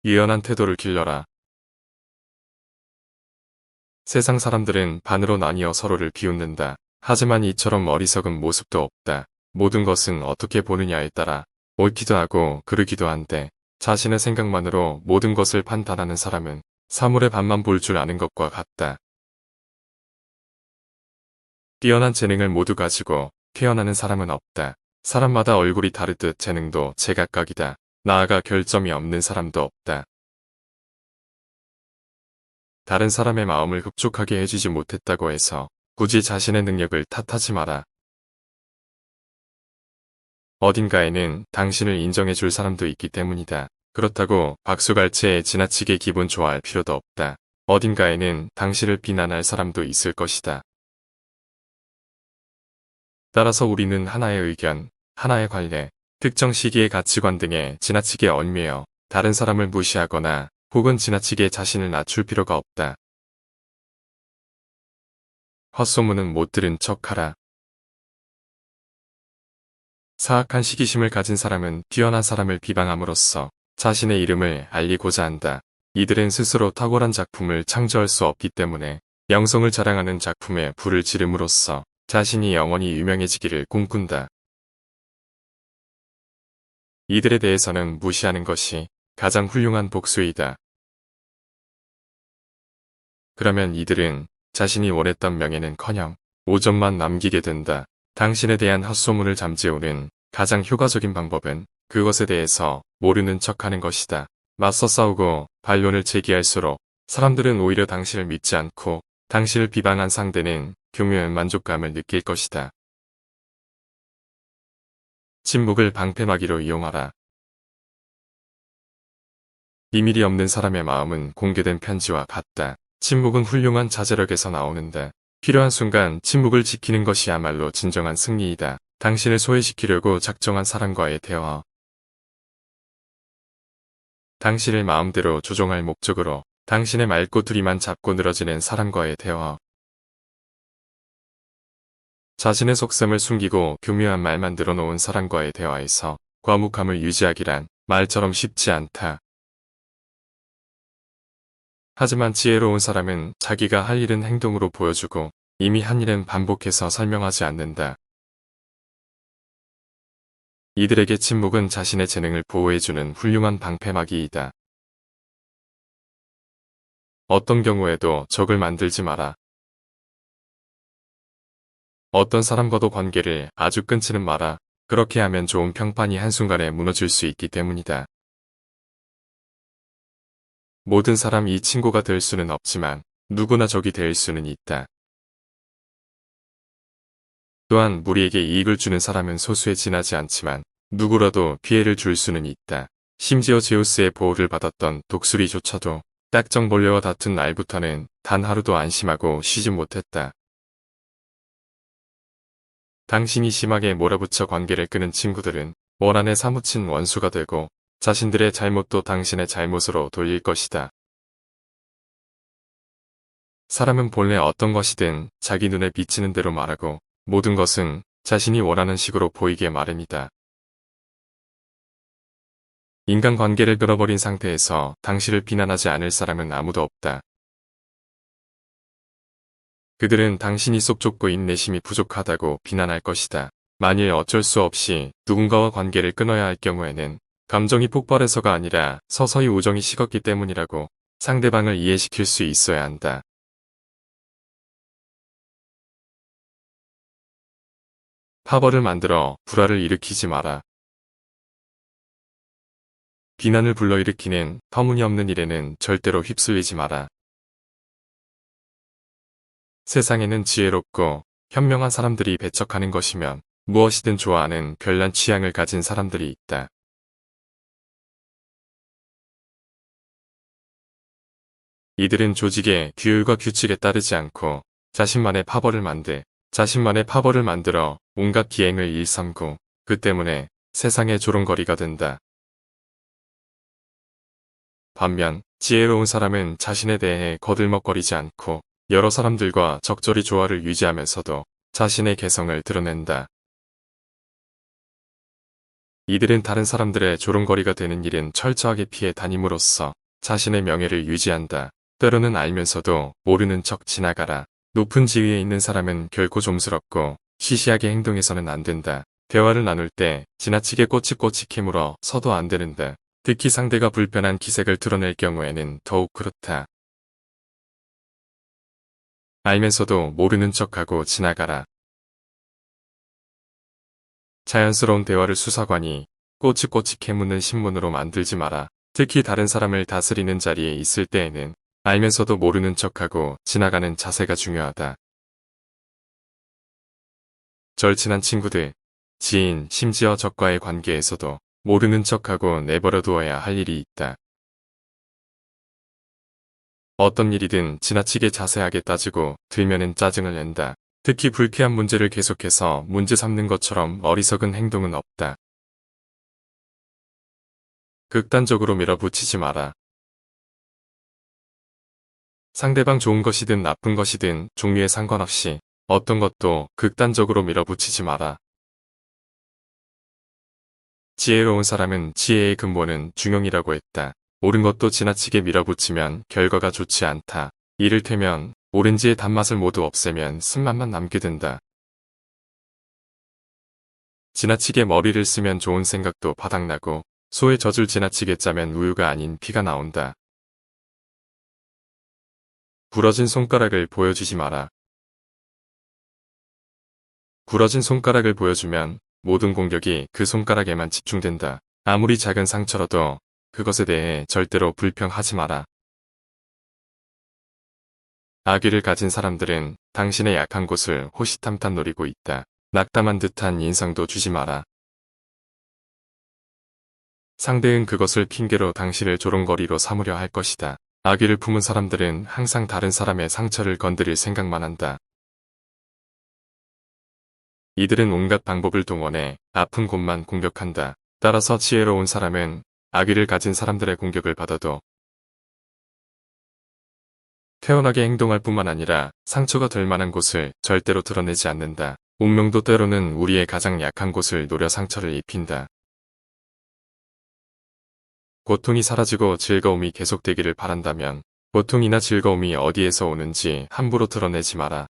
유연한 태도를 길러라. 세상 사람들은 반으로 나뉘어 서로를 비웃는다. 하지만 이처럼 어리석은 모습도 없다. 모든 것은 어떻게 보느냐에 따라 옳기도 하고 그르기도 한데 자신의 생각만으로 모든 것을 판단하는 사람은 사물의 반만 볼 줄 아는 것과 같다. 뛰어난 재능을 모두 가지고 태어나는 사람은 없다. 사람마다 얼굴이 다르듯 재능도 제각각이다. 나아가 결점이 없는 사람도 없다. 다른 사람의 마음을 흡족하게 해주지 못했다고 해서 굳이 자신의 능력을 탓하지 마라. 어딘가에는 당신을 인정해 줄 사람도 있기 때문이다. 그렇다고 박수갈채에 지나치게 기분 좋아할 필요도 없다. 어딘가에는 당신을 비난할 사람도 있을 것이다. 따라서 우리는 하나의 의견, 하나의 관례, 특정 시기의 가치관 등에 지나치게 얽매여 다른 사람을 무시하거나 혹은 지나치게 자신을 낮출 필요가 없다. 헛소문은 못 들은 척하라. 사악한 시기심을 가진 사람은 뛰어난 사람을 비방함으로써 자신의 이름을 알리고자 한다. 이들은 스스로 탁월한 작품을 창조할 수 없기 때문에 영성을 자랑하는 작품에 불을 지름으로써 자신이 영원히 유명해지기를 꿈꾼다. 이들에 대해서는 무시하는 것이 가장 훌륭한 복수이다. 그러면 이들은 자신이 원했던 명예는커녕 오점만 남기게 된다. 당신에 대한 헛소문을 잠재우는 가장 효과적인 방법은 그것에 대해서 모르는 척하는 것이다. 맞서 싸우고 반론을 제기할수록 사람들은 오히려 당신을 믿지 않고 당신을 비방한 상대는 교묘한 만족감을 느낄 것이다. 침묵을 방패막이로 이용하라. 비밀이 없는 사람의 마음은 공개된 편지와 같다. 침묵은 훌륭한 자제력에서 나오는데 필요한 순간 침묵을 지키는 것이야말로 진정한 승리이다. 당신을 소외시키려고 작정한 사람과의 대화. 당신을 마음대로 조종할 목적으로 당신의 말꼬투리만 잡고 늘어지는 사람과의 대화. 자신의 속셈을 숨기고 교묘한 말만 늘어놓은 사람과의 대화에서 과묵함을 유지하기란 말처럼 쉽지 않다. 하지만 지혜로운 사람은 자기가 할 일은 행동으로 보여주고 이미 한 일은 반복해서 설명하지 않는다. 이들에게 침묵은 자신의 재능을 보호해주는 훌륭한 방패막이이다. 어떤 경우에도 적을 만들지 마라. 어떤 사람과도 관계를 아주 끊지는 마라. 그렇게 하면 좋은 평판이 한순간에 무너질 수 있기 때문이다. 모든 사람이 친구가 될 수는 없지만 누구나 적이 될 수는 있다. 또한 무리에게 이익을 주는 사람은 소수에 지나지 않지만 누구라도 피해를 줄 수는 있다. 심지어 제우스의 보호를 받았던 독수리조차도 딱정벌레와 다툰 날부터는 단 하루도 안심하고 쉬지 못했다. 당신이 심하게 몰아붙여 관계를 끄는 친구들은 원한에 사무친 원수가 되고 자신들의 잘못도 당신의 잘못으로 돌릴 것이다. 사람은 본래 어떤 것이든 자기 눈에 비치는 대로 말하고 모든 것은 자신이 원하는 식으로 보이게 마련이다. 인간관계를 끊어버린 상태에서 당신을 비난하지 않을 사람은 아무도 없다. 그들은 당신이 속 좁고 인내심이 부족하다고 비난할 것이다. 만일 어쩔 수 없이 누군가와 관계를 끊어야 할 경우에는 감정이 폭발해서가 아니라 서서히 우정이 식었기 때문이라고 상대방을 이해시킬 수 있어야 한다. 파벌을 만들어 불화를 일으키지 마라. 비난을 불러일으키는 터무니없는 일에는 절대로 휩쓸리지 마라. 세상에는 지혜롭고 현명한 사람들이 배척하는 것이면 무엇이든 좋아하는 별난 취향을 가진 사람들이 있다. 이들은 조직의 규율과 규칙에 따르지 않고 자신만의 파벌을 만들어 온갖 기행을 일삼고 그 때문에 세상의 조롱거리가 된다. 반면 지혜로운 사람은 자신에 대해 거들먹거리지 않고 여러 사람들과 적절히 조화를 유지하면서도 자신의 개성을 드러낸다. 이들은 다른 사람들의 조롱거리가 되는 일은 철저하게 피해 다님으로써 자신의 명예를 유지한다. 때로는 알면서도 모르는 척 지나가라. 높은 지위에 있는 사람은 결코 좀스럽고 시시하게 행동해서는 안 된다. 대화를 나눌 때 지나치게 꼬치꼬치 캐물어 서도 안 되는다. 특히 상대가 불편한 기색을 드러낼 경우에는 더욱 그렇다. 알면서도 모르는 척하고 지나가라. 자연스러운 대화를 수사관이 꼬치꼬치 캐묻는 신문으로 만들지 마라. 특히 다른 사람을 다스리는 자리에 있을 때에는 알면서도 모르는 척하고 지나가는 자세가 중요하다. 절친한 친구들, 지인, 심지어 적과의 관계에서도 모르는 척하고 내버려 두어야 할 일이 있다. 어떤 일이든 지나치게 자세하게 따지고 들면은 짜증을 낸다. 특히 불쾌한 문제를 계속해서 문제 삼는 것처럼 어리석은 행동은 없다. 극단적으로 밀어붙이지 마라. 상대방 좋은 것이든 나쁜 것이든 종류에 상관없이 어떤 것도 극단적으로 밀어붙이지 마라. 지혜로운 사람은 지혜의 근본은 중용이라고 했다. 옳은 것도 지나치게 밀어붙이면 결과가 좋지 않다. 이를테면 오렌지의 단맛을 모두 없애면 쓴맛만 남게 된다. 지나치게 머리를 쓰면 좋은 생각도 바닥나고 소의 젖을 지나치게 짜면 우유가 아닌 피가 나온다. 부러진 손가락을 보여주지 마라. 부러진 손가락을 보여주면 모든 공격이 그 손가락에만 집중된다. 아무리 작은 상처라도 그것에 대해 절대로 불평하지 마라. 악의를 가진 사람들은 당신의 약한 곳을 호시탐탐 노리고 있다. 낙담한 듯한 인상도 주지 마라. 상대는 그것을 핑계로 당신을 조롱거리로 삼으려 할 것이다. 악의를 품은 사람들은 항상 다른 사람의 상처를 건드릴 생각만 한다. 이들은 온갖 방법을 동원해 아픈 곳만 공격한다. 따라서 지혜로운 사람은 악의를 가진 사람들의 공격을 받아도 태연하게 행동할 뿐만 아니라 상처가 될 만한 곳을 절대로 드러내지 않는다. 운명도 때로는 우리의 가장 약한 곳을 노려 상처를 입힌다. 고통이 사라지고 즐거움이 계속되기를 바란다면 고통이나 즐거움이 어디에서 오는지 함부로 드러내지 마라.